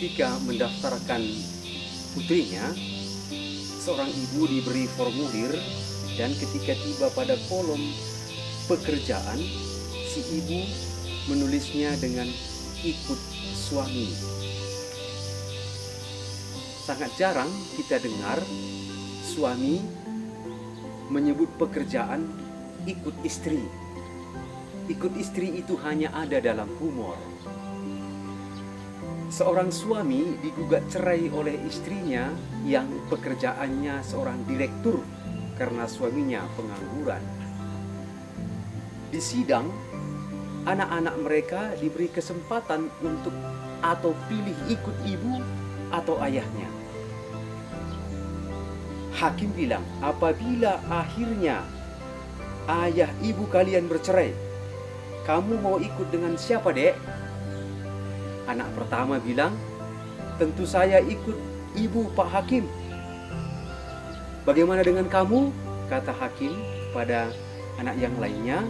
ketika mendaftarkan putrinya, seorang ibu diberi formulir dan ketika tiba pada kolom pekerjaan, si ibu menulisnya dengan ikut suami. Sangat jarang kita dengar suami menyebut pekerjaan ikut istri. Ikut istri itu hanya ada dalam humor. Seorang suami digugat cerai oleh istrinya yang pekerjaannya seorang direktur karena suaminya pengangguran. Di sidang, anak-anak mereka diberi kesempatan untuk atau pilih ikut ibu atau ayahnya. Hakim bilang, apabila akhirnya ayah ibu kalian bercerai, kamu mau ikut dengan siapa, Dek? Anak pertama bilang, tentu saya ikut ibu, Pak Hakim. Bagaimana dengan kamu? Kata hakim pada anak yang lainnya.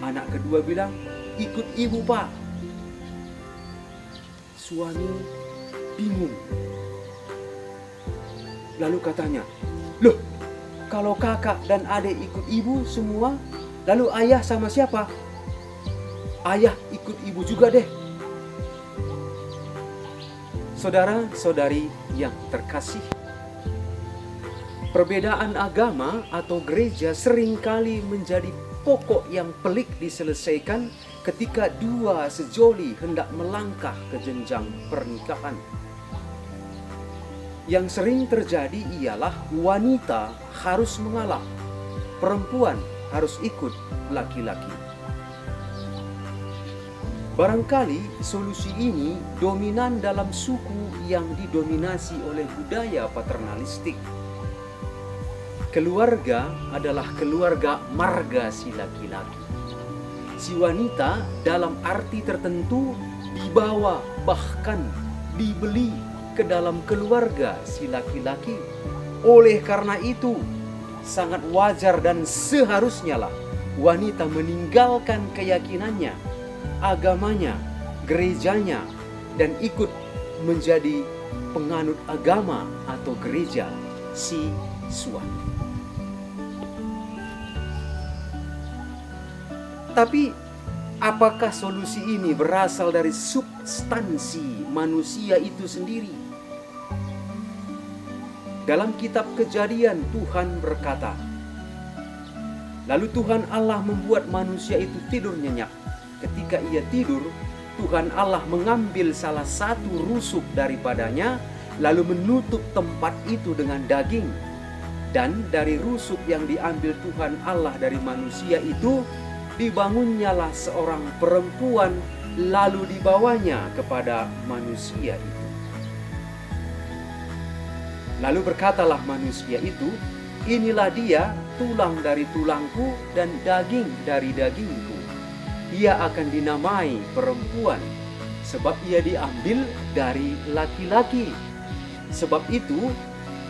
Anak kedua bilang, ikut ibu, Pak. Suami bingung. Lalu katanya, loh, kalau kakak dan adik ikut ibu semua, lalu ayah sama siapa? Ayah ikut ibu juga deh. Saudara-saudari yang terkasih, perbedaan agama atau gereja seringkali menjadi pokok yang pelik diselesaikan ketika dua sejoli hendak melangkah ke jenjang pernikahan. Yang sering terjadi ialah wanita harus mengalah, perempuan harus ikut laki-laki. Barangkali solusi ini dominan dalam suku yang didominasi oleh budaya paternalistik. Keluarga adalah keluarga marga si laki-laki. Si wanita dalam arti tertentu dibawa bahkan dibeli ke dalam keluarga si laki-laki. Oleh karena itu, sangat wajar dan seharusnya lah wanita meninggalkan keyakinannya, agamanya, gerejanya, dan ikut menjadi penganut agama atau gereja si suami. Tapi apakah solusi ini berasal dari substansi manusia itu sendiri? Dalam kitab Kejadian Tuhan berkata, lalu Tuhan Allah membuat manusia itu tidur nyenyak. Ketika ia tidur, Tuhan Allah mengambil salah satu rusuk daripadanya, lalu menutup tempat itu dengan daging. Dan dari rusuk yang diambil Tuhan Allah dari manusia itu, dibangunnyalah seorang perempuan, lalu dibawanya kepada manusia itu. Lalu berkatalah manusia itu, inilah dia, tulang dari tulangku dan daging dari dagingku. Ia akan dinamai perempuan, sebab ia diambil dari laki-laki. Sebab itu,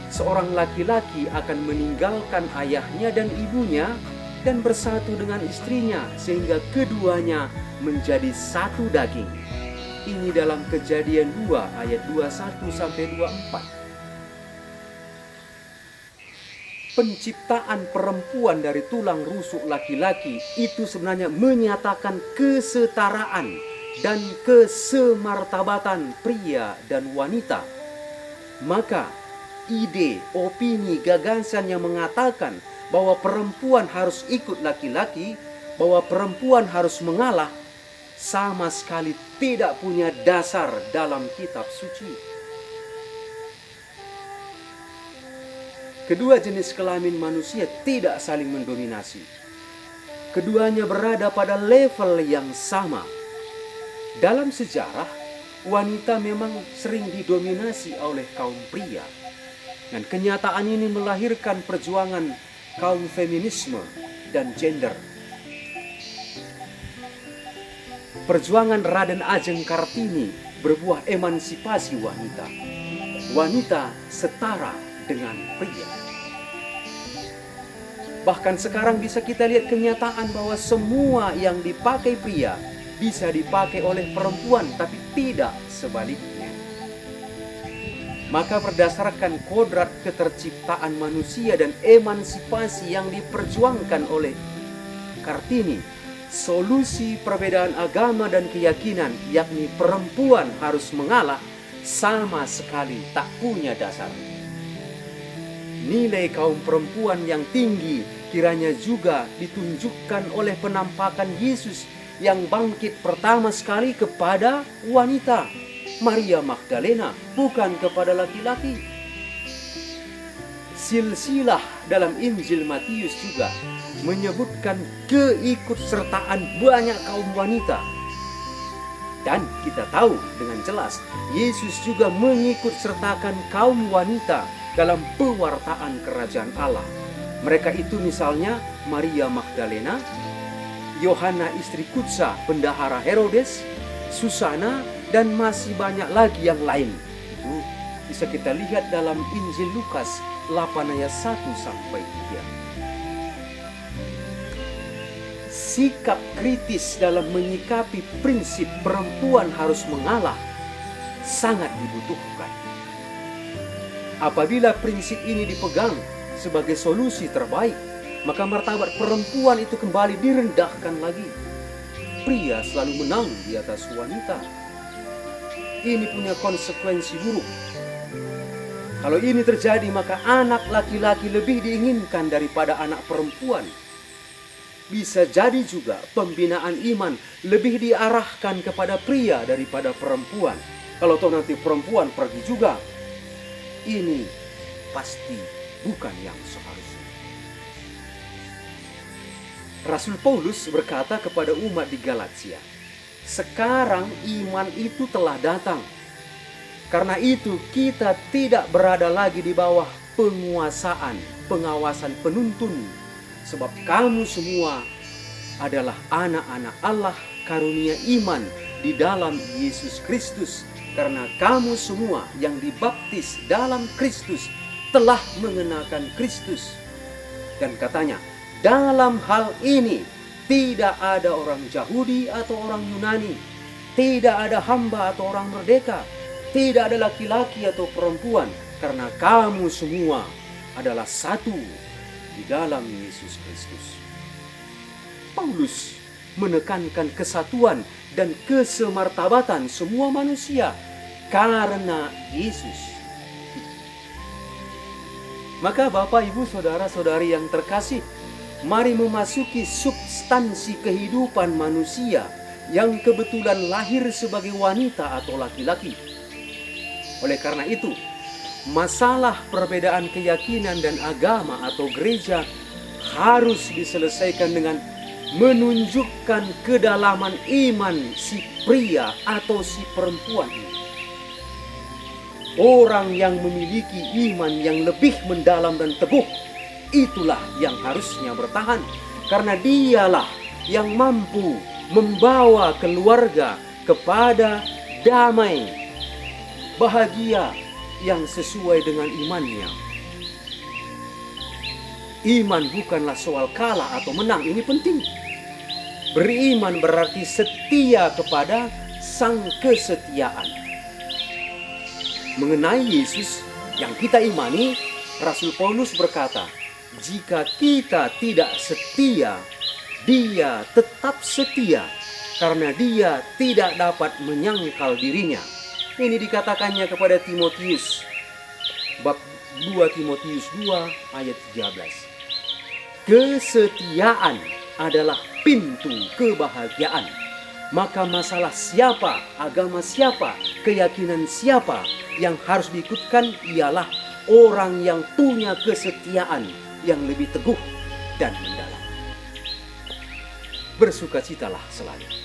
seorang laki-laki akan meninggalkan ayahnya dan ibunya dan bersatu dengan istrinya, sehingga keduanya menjadi satu daging. Ini dalam Kejadian 2 ayat 21-24. Penciptaan perempuan dari tulang rusuk laki-laki itu sebenarnya menyatakan kesetaraan dan kesemartabatan pria dan wanita. Maka ide, opini, gagasan yang mengatakan bahwa perempuan harus ikut laki-laki, bahwa perempuan harus mengalah, sama sekali tidak punya dasar dalam kitab suci. Kedua jenis kelamin manusia tidak saling mendominasi. Keduanya berada pada level yang sama. Dalam sejarah, wanita memang sering didominasi oleh kaum pria. Dan kenyataan ini melahirkan perjuangan kaum feminisme dan gender. Perjuangan Raden Ajeng Kartini berbuah emansipasi wanita. Wanita setara dengan pria. Bahkan sekarang bisa kita lihat kenyataan bahwa semua yang dipakai pria bisa dipakai oleh perempuan, tapi tidak sebaliknya. Maka berdasarkan kodrat keterciptaan manusia dan emansipasi yang diperjuangkan oleh Kartini, solusi perbedaan agama dan keyakinan, yakni perempuan harus mengalah, sama sekali tak punya dasar. Nilai kaum perempuan yang tinggi kiranya juga ditunjukkan oleh penampakan Yesus yang bangkit pertama sekali kepada wanita, Maria Magdalena, bukan kepada laki-laki. Silsilah dalam Injil Matius juga menyebutkan keikutsertaan banyak kaum wanita. Dan kita tahu dengan jelas, Yesus juga mengikutsertakan kaum wanita dalam pewartaan kerajaan Allah. Mereka itu misalnya Maria Magdalena, Yohana istri Kutsa, bendahara Herodes, Susana, dan masih banyak lagi yang lain. Itu bisa kita lihat dalam Injil Lukas 8 ayat 1 sampai 3. Sikap kritis dalam menyikapi prinsip perempuan harus mengalah sangat dibutuhkan. Apabila prinsip ini dipegang sebagai solusi terbaik, maka martabat perempuan itu kembali direndahkan lagi. Pria selalu menang di atas wanita. Ini punya konsekuensi buruk. Kalau ini terjadi, maka anak laki-laki lebih diinginkan daripada anak perempuan. Bisa jadi juga pembinaan iman lebih diarahkan kepada pria daripada perempuan. Kalau toh nanti perempuan pergi juga, ini pasti bukan yang seharusnya. Rasul Paulus berkata kepada umat di Galatia, sekarang iman itu telah datang. Karena itu kita tidak berada lagi di bawah pengawasan penuntun. Sebab kamu semua adalah anak-anak Allah, karunia iman di dalam Yesus Kristus. Karena kamu semua yang dibaptis dalam Kristus telah mengenakan Kristus. Dan katanya, dalam hal ini tidak ada orang Yahudi atau orang Yunani, tidak ada hamba atau orang merdeka, tidak ada laki-laki atau perempuan, karena kamu semua adalah satu di dalam Yesus Kristus. Paulus menekankan kesatuan dan kesemartabatan semua manusia karena Yesus. Maka Bapak, Ibu, Saudara-saudari yang terkasih, mari memasuki substansi kehidupan manusia yang kebetulan lahir sebagai wanita atau laki-laki. Oleh karena itu, masalah perbedaan keyakinan dan agama atau gereja harus diselesaikan dengan menunjukkan kedalaman iman si pria atau si perempuan ini. Orang yang memiliki iman yang lebih mendalam dan teguh, itulah yang harusnya bertahan, karena dialah yang mampu membawa keluarga kepada damai, bahagia yang sesuai dengan imannya. Iman bukanlah soal kalah atau menang, ini penting. Beriman berarti setia kepada sang kesetiaan. Mengenai Yesus yang kita imani, Rasul Paulus berkata, jika kita tidak setia, Dia tetap setia, karena Dia tidak dapat menyangkal dirinya. Ini dikatakannya kepada Timotius, bab 2 Timotius 2 ayat 13. Kesetiaan adalah pintu kebahagiaan. Maka masalah siapa, agama siapa, keyakinan siapa yang harus diikutkan ialah orang yang punya kesetiaan yang lebih teguh dan mendalam. Bersukacitalah selalu.